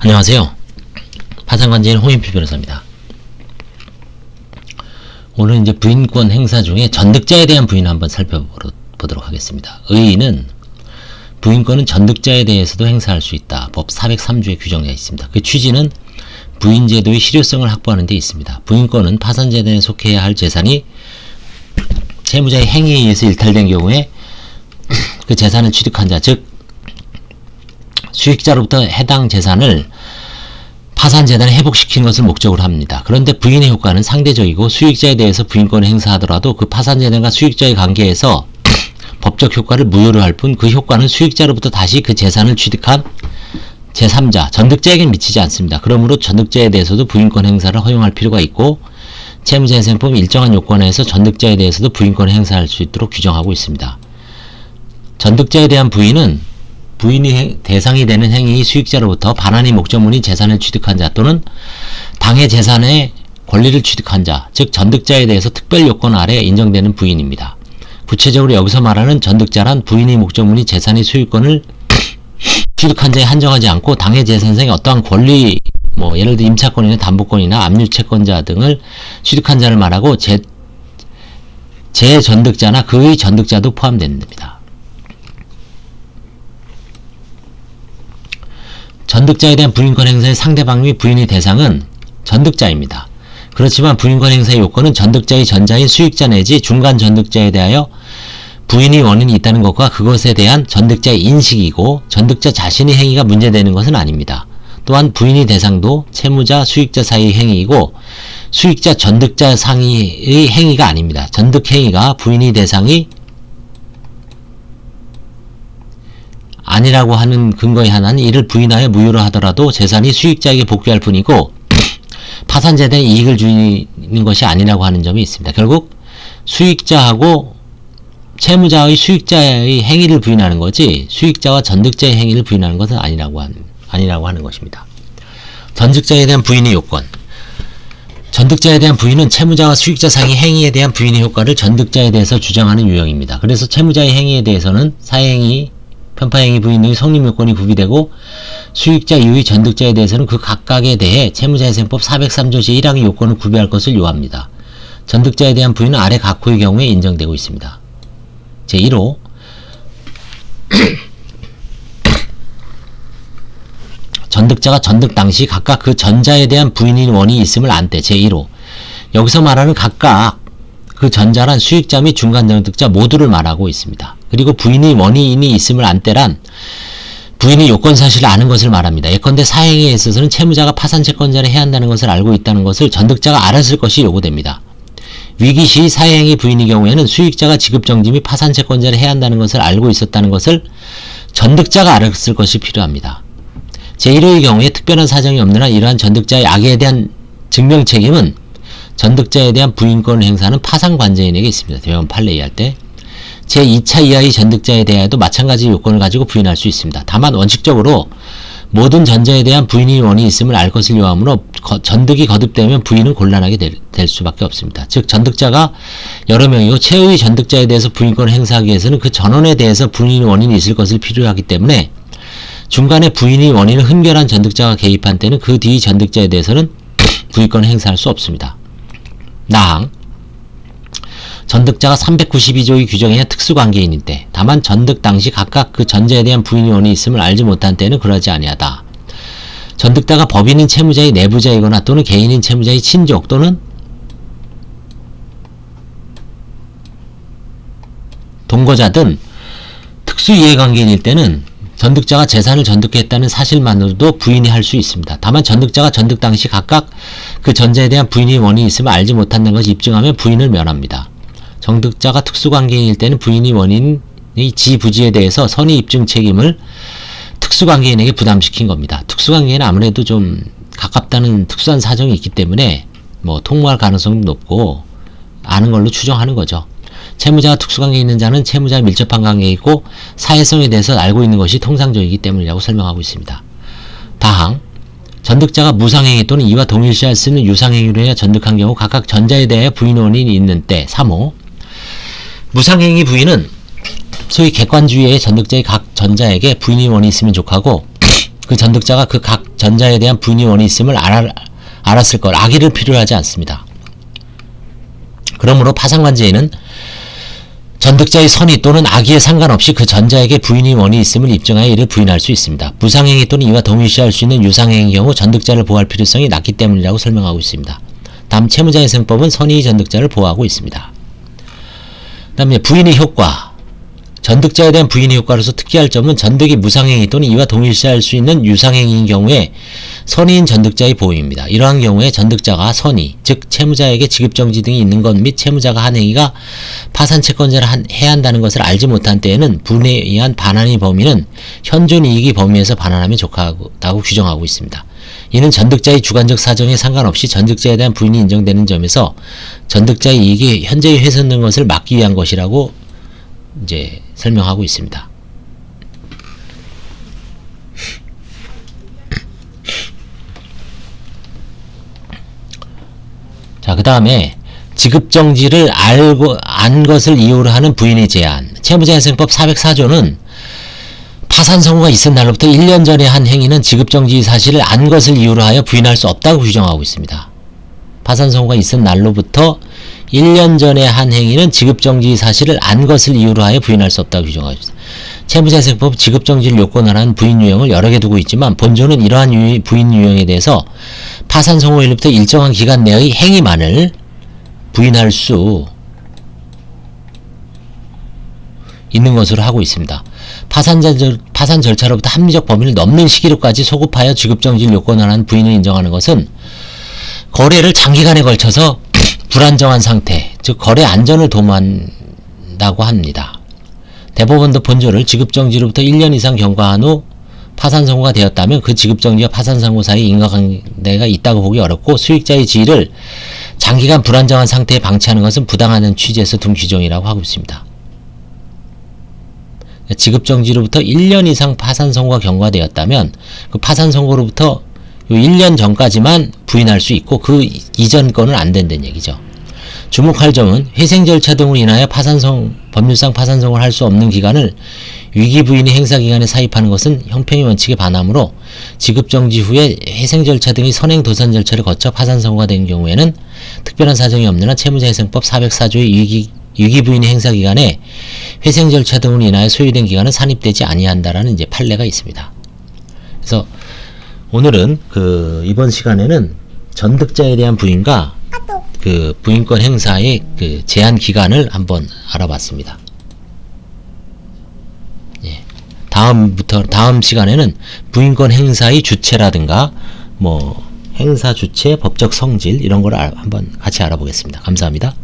안녕하세요. 파산관제인 홍인표 변호사입니다. 오늘 이제 부인권 행사 중에 전득자에 대한 부인을 한번 살펴보도록 하겠습니다. 의의는 부인권은 전득자에 대해서도 행사할 수 있다. 법 403조에 규정되어 있습니다. 그 취지는 부인제도의 실효성을 확보하는 데 있습니다. 부인권은 파산재단에 속해야 할 재산이 채무자의 행위에 의해서 일탈된 경우에 그 재산을 취득한 자, 즉 수익자로부터 해당 재산을 파산재단에 회복시키는 것을 목적으로 합니다. 그런데 부인의 효과는 상대적이고 수익자에 대해서 부인권을 행사하더라도 그 파산재단과 수익자의 관계에서 법적 효과를 무효로 할 뿐 그 효과는 수익자로부터 다시 그 재산을 취득한 제3자, 전득자에겐 미치지 않습니다. 그러므로 전득자에 대해서도 부인권 행사를 허용할 필요가 있고 채무자회생법은 일정한 요건에서 전득자에 대해서도 부인권을 행사할 수 있도록 규정하고 있습니다. 전득자에 대한 부인은 부인이 대상이 되는 행위 수익자로부터 반환의 목적물인 재산을 취득한 자 또는 당해 재산의 권리를 취득한 자, 즉 전득자에 대해서 특별 요건 아래 인정되는 부인입니다. 구체적으로 여기서 말하는 전득자란 부인의 목적물인 재산의 소유권을 취득한 자에 한정하지 않고 당해 재산상의 어떠한 권리, 예를 들어 임차권이나 담보권이나 압류채권자 등을 취득한 자를 말하고 재전득자나 그의 전득자도 포함됩니다. 전득자에 대한 부인권 행사의 상대방 및 부인의 대상은 전득자입니다. 그렇지만 부인권 행사의 요건은 전득자의 전자인 수익자 내지 중간 전득자에 대하여 부인의 원인이 있다는 것과 그것에 대한 전득자의 인식이고 전득자 자신의 행위가 문제되는 것은 아닙니다. 또한 부인의 대상도 채무자, 수익자 사이의 행위이고 수익자, 전득자 상의의 행위가 아닙니다. 전득 행위가 부인의 대상이 아니라고 하는 근거의 하나는 이를 부인하여 무효로 하더라도 재산이 수익자에게 복귀할 뿐이고 파산재단에 이익을 주는 것이 아니라고 하는 점이 있습니다. 결국 수익자하고 채무자의 수익자의 행위를 부인하는 거지 수익자와 전득자의 행위를 부인하는 것은 아니라고 하는 것입니다. 전득자에 대한 부인의 요건. 전득자에 대한 부인은 채무자와 수익자 상의 행위에 대한 부인의 효과를 전득자에 대해서 주장하는 유형입니다. 그래서 채무자의 행위에 대해서는 사행위, 편파행위 부인 등의 성립요건이 구비되고 수익자 이후의 전득자에 대해서는 그 각각에 대해 채무자회생법 403조 제1항의 요건을 구비할 것을 요합니다. 전득자에 대한 부인은 아래 각호의 경우에 인정되고 있습니다. 제1호 전득자가 전득 당시 각각 그 전자에 대한 부인의 원인이 있음을 안 때. 제1호 여기서 말하는 각각 그 전자란 수익자 및 중간 전득자 모두를 말하고 있습니다. 그리고 부인의 원인이 있음을 안 때란 부인의 요건 사실을 아는 것을 말합니다. 예컨대 사행위에 있어서는 채무자가 파산채권자를 해야 한다는 것을 알고 있다는 것을 전득자가 알았을 것이 요구됩니다. 위기 시 사행위 부인의 경우에는 수익자가 지급정지 및 파산채권자를 해야 한다는 것을 알고 있었다는 것을 전득자가 알았을 것이 필요합니다. 제1호의 경우에 특별한 사정이 없는 한 이러한 전득자의 악에 대한 증명 책임은 전득자에 대한 부인권을 행사하는 파산관제인에게 있습니다. 대법원 판례 이해할 때. 제2차 이하의 전득자에 대하여도 마찬가지 요건을 가지고 부인할 수 있습니다. 다만 원칙적으로 모든 전자에 대한 부인의 원인이 있음을 알 것을 요하므로 전득이 거듭되면 부인은 곤란하게 될 수밖에 없습니다. 즉 전득자가 여러 명이고 최후의 전득자에 대해서 부인권을 행사하기 위해서는 그 전원에 대해서 부인의 원인이 있을 것을 필요하기 때문에 중간에 부인의 원인을 흠결한 전득자가 개입한 때는 그 뒤의 전득자에 대해서는 부인권을 행사할 수 없습니다. 나항 전득자가 392조의 규정에 의한 특수관계인일 때, 다만 전득 당시 각각 그 전자에 대한 부인의 원인이 있음을 알지 못한 때는 그러지 아니하다. 전득자가 법인인 채무자의 내부자이거나 또는 개인인 채무자의 친족 또는 동거자 등 특수이해관계인일 때는 전득자가 재산을 전득했다는 사실만으로도 부인이 할 수 있습니다. 다만 전득자가 전득 당시 각각 그 전자에 대한 부인의 원인이 있음을 알지 못한다는 것을 입증하면 부인을 면합니다. 전득자가 특수관계인일 때는 부인의 원인의 지부지에 대해서 선의 입증 책임을 특수관계인에게 부담시킨 겁니다. 특수관계인은 아무래도 좀 가깝다는 특수한 사정이 있기 때문에 통모할 가능성도 높고 아는 걸로 추정하는 거죠. 채무자가 특수관계에 있는 자는 채무자와 밀접한 관계에 있고 사회성에 대해서 알고 있는 것이 통상적이기 때문이라고 설명하고 있습니다. 다항 전득자가 무상행위 또는 이와 동일시할 수 있는 유상행위로 해야 전득한 경우 각각 전자에 대해 부인 원인이 있는 때. 3호 무상행위 부인은 소위 객관주의의 전득자의 각 전자에게 부인의 원인이 있으면 족하고 그 전득자가 그 각 전자에 대한 부인이 원이 있음을 알았을 것. 악의를 필요로 하지 않습니다. 그러므로 파산관제에는 전득자의 선의 또는 악의에 상관없이 그 전자에게 부인이 원이 있음을 입증하여 이를 부인할 수 있습니다. 부상행위 또는 이와 동일시할 수 있는 유상행위의 경우 전득자를 보호할 필요성이 낮기 때문이라고 설명하고 있습니다. 다음 채무자회생법은 선의 전득자를 보호하고 있습니다. 그 다음에 부인의 효과. 전득자에 대한 부인의 효과로서 특기할 점은 전득이 무상행위 또는 이와 동일시할 수 있는 유상행위인 경우에 선의인 전득자의 보호입니다. 이러한 경우에 전득자가 선의, 즉 채무자에게 지급정지 등이 있는 것 및 채무자가 한 행위가 파산채권자를 해야 한다는 것을 알지 못한 때에는 분에 의한 반환의 범위는 현존이익의 범위에서 반환하면 적하다고 규정하고 있습니다. 이는 전득자의 주관적 사정에 상관없이 전득자에 대한 부인이 인정되는 점에서 전득자의 이익이 현재히 훼손된 것을 막기 위한 것이라고 이제 설명하고 있습니다. 자, 그 다음에 지급정지를 안 것을 이유로 하는 부인의 제한. 채무자회생법 404조는 파산 선고가 있은 날로부터 1년 전에 한 행위는 지급정지 사실을 안 것을 이유로 하여 부인할 수 없다고 규정하고 있습니다. 파산 선고가 있은 날로부터 1년 전에 한 행위는 지급정지 사실을 안 것을 이유로 하여 부인할 수 없다고 규정하고 있습니다. 채무자회생법 지급정지를 요건하는 부인 유형을 여러 개 두고 있지만 본조는 이러한 부인 유형에 대해서 파산 선고일로부터 일정한 기간 내의 행위만을 부인할 수 있는 것으로 하고 있습니다. 파산 절차로부터 합리적 범위를 넘는 시기로까지 소급하여 지급정지를 요건하는 부인을 인정하는 것은 거래를 장기간에 걸쳐서 불안정한 상태, 즉 거래 안전을 도모한다고 합니다. 대법원도 본조를 지급정지로부터 1년 이상 경과한 후 파산 선고가 되었다면 그 지급정지와 파산 선고 사이 인과관계가 있다고 보기 어렵고 수익자의 지위를 장기간 불안정한 상태에 방치하는 것은 부당하다는 취지에서 둔 규정이라고 하고 있습니다. 지급정지로부터 1년 이상 파산 선고가 경과되었다면 그 파산 선고로부터 1년 전까지만 부인할 수 있고 그 이전 거는 안 된다는 얘기죠. 주목할 점은 회생 절차 등으로 인하여 법률상 파산 선고를 할 수 없는 기간을 위기 부인의 행사 기간에 사입하는 것은 형평의 원칙에 반하므로 지급정지 후에 회생 절차 등의 선행 도산 절차를 거쳐 파산 선고가 된 경우에는 특별한 사정이 없는 한 채무자회생법 404조의 위기 부인의 행사 기간에 회생 절차 등으로 인하여 소요된 기간은 산입되지 아니한다라는 이제 판례가 있습니다. 그래서 오늘은 이번 시간에는 전득자에 대한 부인과 그 부인권 행사의 그 제한 기간을 한번 알아봤습니다. 예. 다음 시간에는 부인권 행사의 주체라든가 뭐 행사 주체, 법적 성질 이런 걸 한번 같이 알아보겠습니다. 감사합니다.